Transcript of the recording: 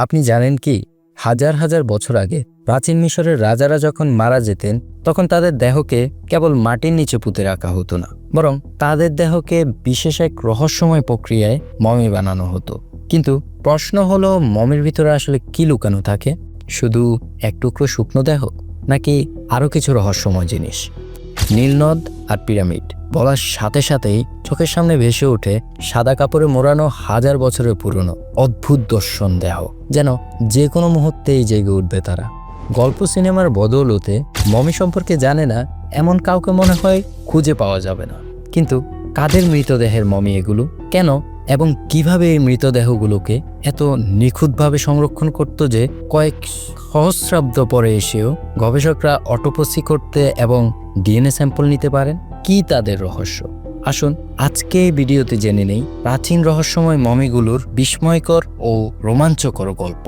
আপনি জানেন কি, হাজার হাজার বছর আগে প্রাচীন মিশরের রাজারা যখন মারা যেতেন তখন তাদের দেহকে কেবল মাটির নিচে পুঁতে রাখা হতো না, বরং তাদের দেহকে বিশেষ এক রহস্যময় প্রক্রিয়ায় মমি বানানো হতো। কিন্তু প্রশ্ন হলো, মমির ভিতরে আসলে কি লুকানো থাকে? শুধু এক টুকরো শুকনো দেহ, নাকি আরও কিছু রহস্যময় জিনিস? নীলনদ আর পিরামিড বলার সাথে সাথেই চোখের সামনে ভেসে ওঠে সাদা কাপড়ে মোড়ানো হাজার বছরের পুরনো অদ্ভুত দর্শন দেহ, যেন যে কোনো মুহূর্তেই জেগে উঠবে তারা। গল্প সিনেমার বদৌলতে মমি সম্পর্কে জানে না এমন কাউকে মনে হয় খুঁজে পাওয়া যাবে না। কিন্তু কাদের মৃতদেহের মমি এগুলো? কেন এবং কিভাবে এই মৃতদেহগুলোকে এত নিখুঁতভাবে সংরক্ষণ করত যে কয়েক সহস্রাব্দ পরে এসেও গবেষকরা অটোপসি করতে এবং ডিএনএ স্যাম্পল নিতে পারেন? কি তাদের রহস্য? আসুন আজকে এই ভিডিওতে জেনে নেই প্রাচীন রহস্যময় মমিগুলোর বিস্ময়কর ও রোমাঞ্চকর গল্প।